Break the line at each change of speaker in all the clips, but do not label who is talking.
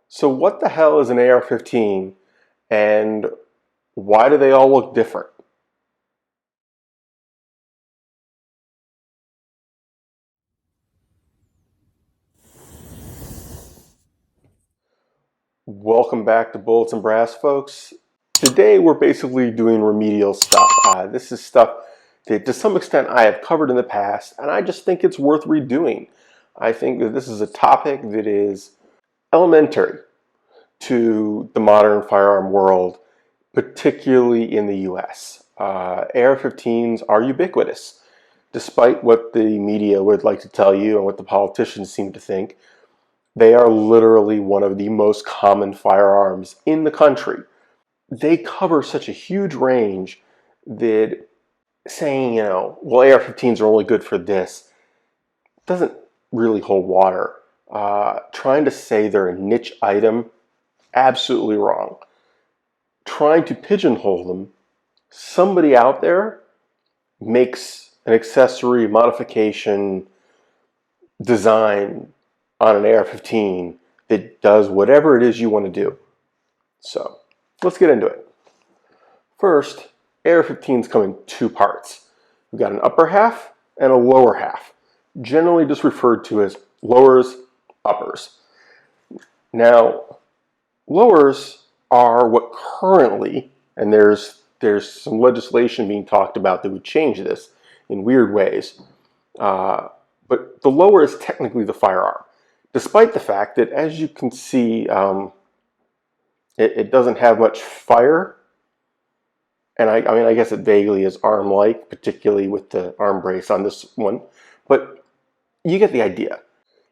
So what the hell is an AR-15 and why do they all look different? Welcome back to Bullets and Brass, folks. Today we're basically doing remedial stuff. This is stuff that to some extent I have covered in the past, and I just think it's worth redoing. I think that this is a topic that is elementary to the modern firearm world, particularly in the US. AR-15s are ubiquitous, despite what the media would like to tell you and what the politicians seem to think. They are literally one of the most common firearms in the country. They cover such a huge range that saying, well, AR-15s are only good for this doesn't really hold water. Trying to say they're a niche item, absolutely wrong. Trying to pigeonhole them, somebody out there makes an accessory modification design on an AR-15 that does whatever it is you want to do. So let's get into it. First, AR-15s come in two parts. We've got an upper half and a lower half, generally just referred to as lowers, uppers. Now, lowers are what currently, and there's some legislation being talked about that would change this in weird ways, but the lower is technically the firearm, despite the fact that, as you can see, it doesn't have much fire. And I mean, I guess it vaguely is arm-like, particularly with the arm brace on this one, but you get the idea.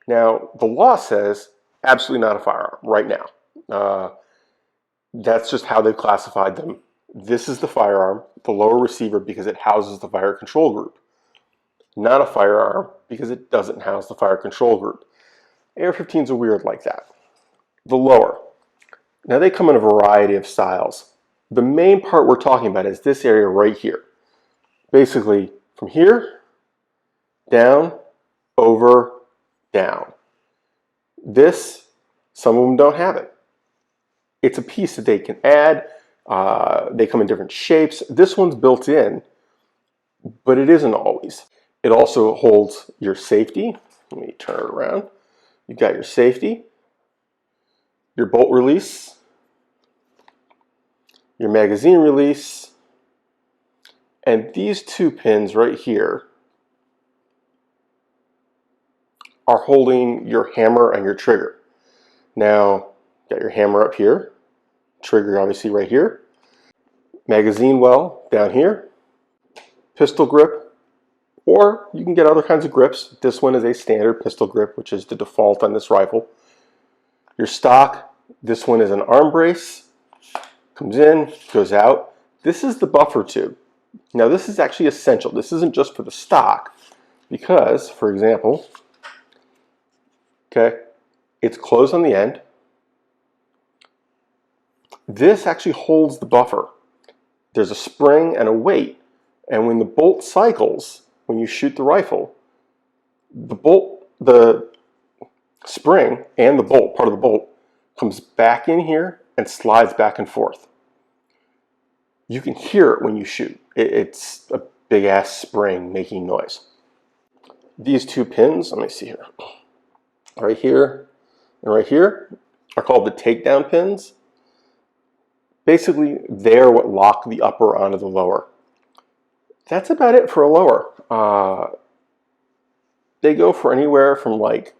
Now, the law says absolutely not a firearm right now. That's just how they've classified them. This is the firearm, the lower receiver, because it houses the fire control group. Not a firearm because it doesn't house the fire control group. AR-15s are weird like that. The lower. Now they come in a variety of styles. The main part we're talking about is this area right here. Basically from here, down, over, down. This, some of them don't have it. It's a piece that they can add. They come in different shapes. This one's built in, but it isn't always. It also holds your safety. Let me turn it around. You've got your safety, your bolt release, your magazine release, and these two pins right here are holding your hammer and your trigger. Now, got your hammer up here, trigger obviously right here, magazine well down here, pistol grip, or you can get other kinds of grips. This one is a standard pistol grip, which is the default on this rifle. Your stock, this one is an arm brace, comes in, goes out. This is the buffer tube. Now this is actually essential. This isn't just for the stock because, for example, okay, it's closed on the end. This actually holds the buffer. There's a spring and a weight, and when the bolt cycles, when you shoot the rifle, the spring and the bolt, part of the bolt, comes back in here and slides back and forth. You can hear it when you shoot. It's a big ass spring making noise. These two pins, let me see here, right here and right here, are called the takedown pins. Basically, they're what lock the upper onto the lower. That's about it for a lower. They go for anywhere from like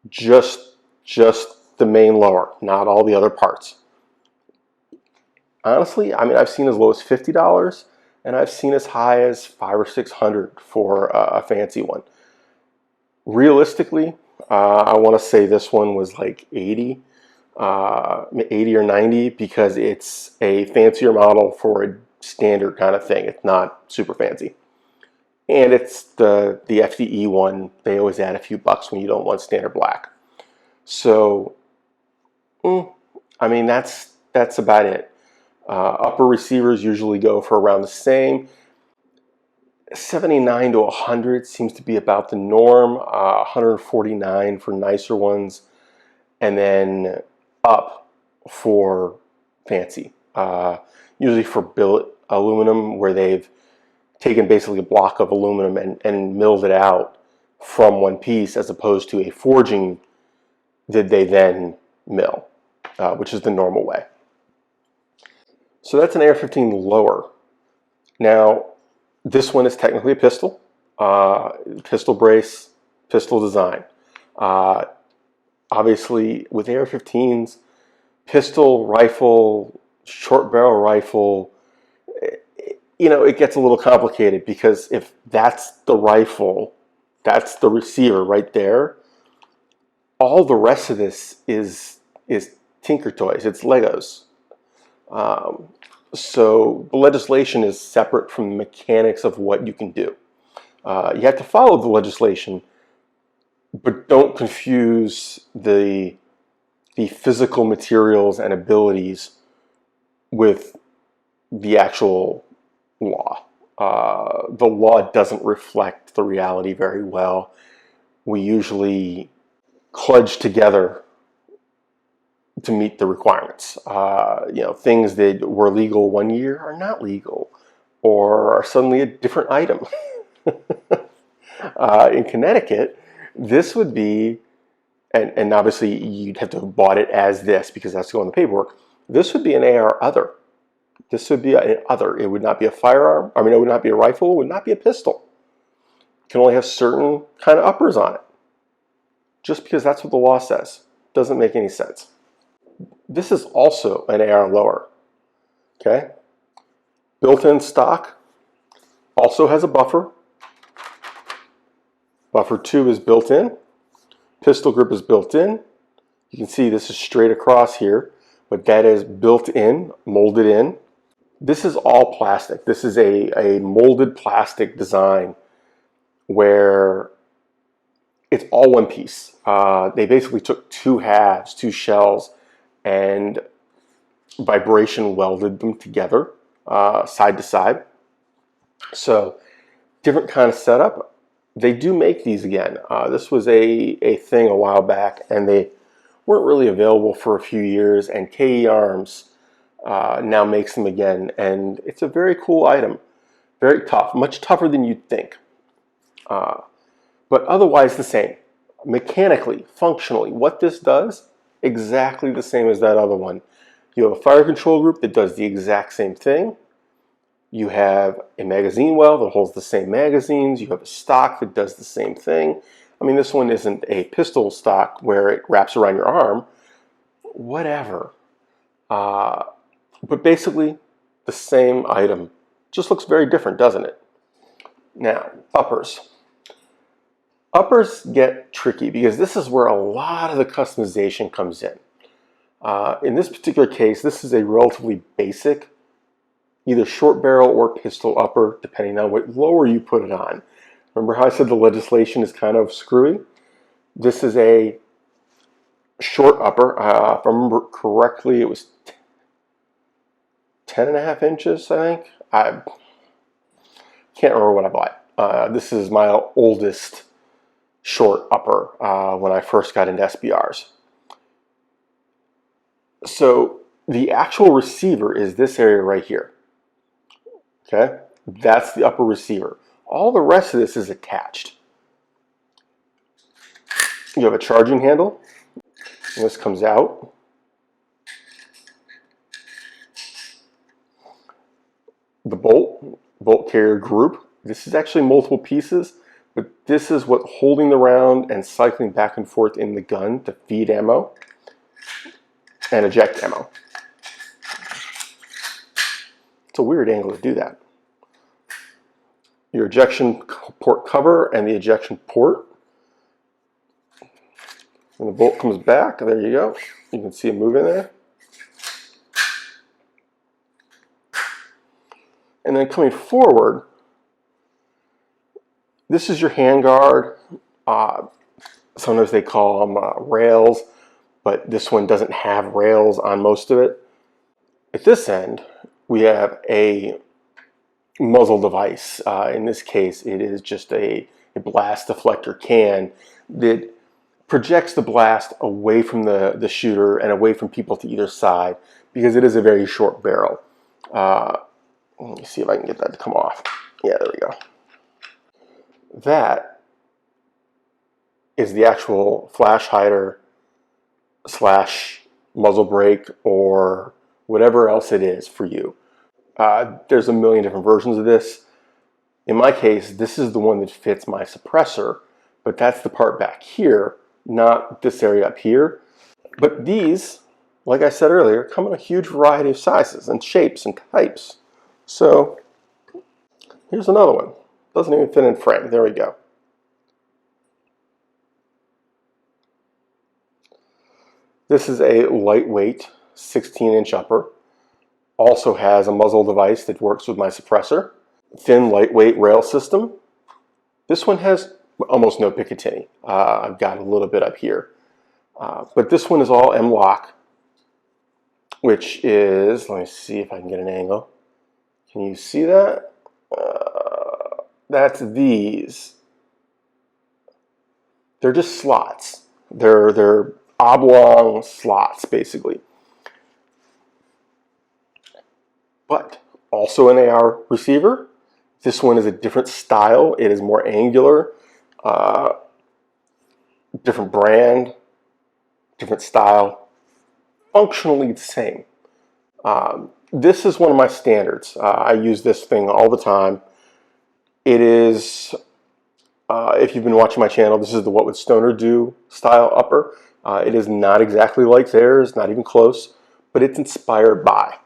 just the main lower, not all the other parts. Honestly, I mean, I've seen as low as $50, and I've seen as high as $500 or $600 for a fancy one. Realistically, I want to say this one was like 80 or 90 because it's a fancier model for a standard kind of thing. It's not super fancy. And it's the FDE one. They always add a few bucks when you don't want standard black. So, I mean, that's about it. Upper receivers usually go for around the same. 79 to 100 seems to be about the norm. 149 for nicer ones. And then up for fancy. Usually for billet aluminum, where they've taken basically a block of aluminum and milled it out from one piece, as opposed to a forging that they then mill, which is the normal way. So that's an AR-15 lower. Now, this one is technically a pistol, pistol brace, pistol design. Obviously, with AR-15s, pistol, rifle, short barrel rifle, it gets a little complicated, because if that's the rifle, that's the receiver right there, all the rest of this is Tinker Toys. It's Legos. So the legislation is separate from the mechanics of what you can do. You have to follow the legislation, but don't confuse the physical materials and abilities with the actual law. The law doesn't reflect the reality very well. We usually kludge together to meet the requirements. Things that were legal one year are not legal, or are suddenly a different item. In Connecticut, this would be, and obviously you'd have to have bought it as this, because that's going on the paperwork. This would be an AR other. This would be an other. It would not be a firearm. I mean, it would not be a rifle. It would not be a pistol. It can only have certain kind of uppers on it. Just because that's what the law says. Doesn't make any sense. This is also an AR lower. Okay? Built-in stock. Also has a buffer. Buffer 2 is built in. Pistol grip is built in. You can see this is straight across here, but that is built in, molded in. This is all plastic. This is a molded plastic design where it's all one piece. They basically took two halves, two shells, and vibration welded them together, side to side. So different kind of setup. They do make these again. This was a thing a while back, and they weren't really available for a few years, and KE Arms now makes them again, and it's a very cool item. Very tough, much tougher than you'd think. But otherwise the same. Mechanically, functionally, what this does, exactly the same as that other one. You have a fire control group that does the exact same thing. You have a magazine well that holds the same magazines. You have a stock that does the same thing. I mean, this one isn't a pistol stock where it wraps around your arm. Whatever. But basically, the same item. Just looks very different, doesn't it? Now, uppers. Uppers get tricky, because this is where a lot of the customization comes in. In this particular case, this is a relatively basic, either short barrel or pistol upper, depending on what lower you put it on. Remember how I said the legislation is kind of screwy? This is a short upper. If I remember correctly, it was 10.5 inches, I think. I can't remember what I bought. This is my oldest short upper when I first got into SBRs. So the actual receiver is this area right here. Okay, that's the upper receiver. All the rest of this is attached. You have a charging handle, and this comes out. The bolt carrier group. This is actually multiple pieces, but this is what holding the round and cycling back and forth in the gun to feed ammo and eject ammo. It's a weird angle to do that. Your ejection port cover and the ejection port. When the bolt comes back, there you go. You can see it moving there. And then coming forward, this is your handguard. Sometimes they call them rails, but this one doesn't have rails on most of it. At this end, we have a muzzle device. In this case, it is just a blast deflector can that projects the blast away from the shooter and away from people to either side because it is a very short barrel. Let me see if I can get that to come off. Yeah, there we go. That is the actual flash hider slash muzzle brake or whatever else it is for you. There's a million different versions of this. In my case, this is the one that fits my suppressor, but that's the part back here, not this area up here. But these, like I said earlier, come in a huge variety of sizes and shapes and types. So here's another one. Doesn't even fit in frame. There we go. This is a lightweight 16-inch upper. Also has a muzzle device that works with my suppressor. Thin, lightweight rail system. This one has almost no Picatinny. I've got a little bit up here. But this one is all M-LOK, which is, let me see if I can get an angle. Can you see that? That's these. They're just slots. They're oblong slots, basically. But also an AR receiver. This one is a different style. It is more angular, different brand, different style, functionally the same. This is one of my standards. I use this thing all the time. It is, if you've been watching my channel, this is the What Would Stoner Do style upper. It is not exactly like theirs, not even close, but it's inspired by.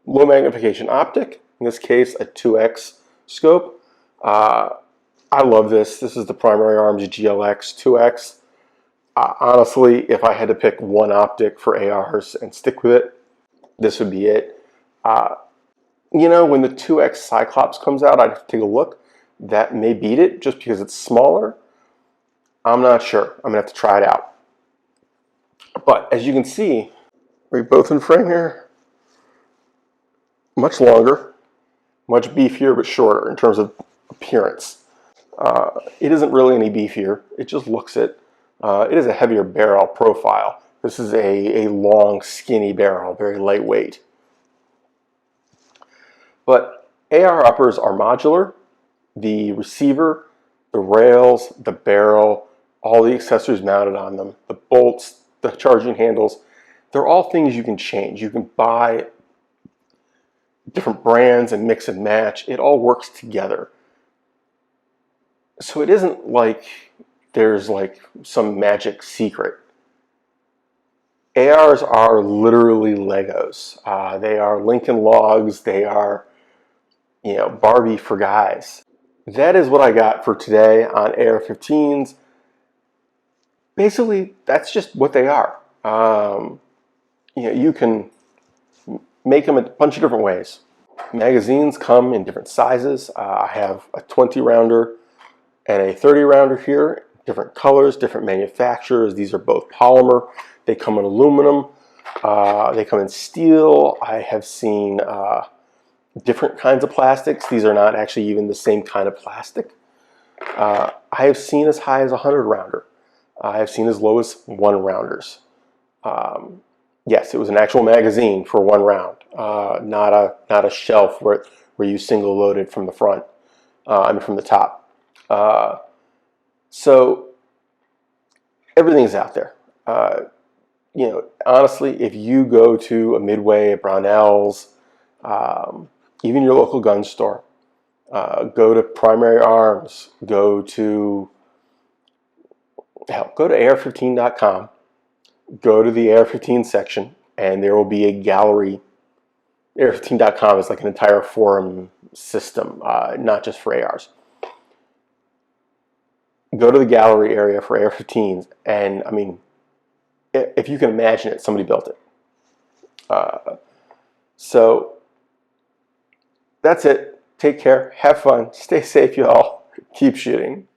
Low magnification optic, in this case a 2x scope. I love this. This is the Primary Arms GLX 2x. Honestly, if I had to pick one optic for ARs and stick with it, this would be it. You know, when the 2x Cyclops comes out, I'd have to take a look. That may beat it just because it's smaller. I'm not sure. I'm going to have to try it out. But as you can see, we're both in frame here. Much longer, much beefier, but shorter in terms of appearance. It isn't really any beefier. It just looks it. It is a heavier barrel profile. This is a long, skinny barrel, very lightweight. But AR uppers are modular. The receiver, the rails, the barrel, all the accessories mounted on them, the bolts, the charging handles, they're all things you can change. You can buy different brands and mix and match. It all works together. So it isn't like there's like some magic secret. ARs are literally Legos. They are Lincoln Logs. They are, you know, Barbie for guys. That is what I got for today on AR-15s. Basically, that's just what they are. You know, you can make them a bunch of different ways. Magazines come in different sizes. I have a 20 rounder and a 30 rounder here. Different colors, different manufacturers. These are both polymer. They come in aluminum. They come in steel. I have seen different kinds of plastics. These are not actually even the same kind of plastic. I have seen as high as 100 rounder. I have seen as low as 1 rounders. Yes, it was an actual magazine for 1 round, not a shelf where you single loaded from the front. I mean from the top. So everything's out there. You know, honestly, if you go to a Midway, a Brownells, even your local gun store, go to Primary Arms, go to AR15.com, go to the AR15 section, and there will be a gallery. AR15.com is like an entire forum system, not just for ARs. Go to the gallery area for AR-15s, and I mean, if you can imagine it, somebody built it. So that's it. Take care. Have fun. Stay safe, y'all. Keep shooting.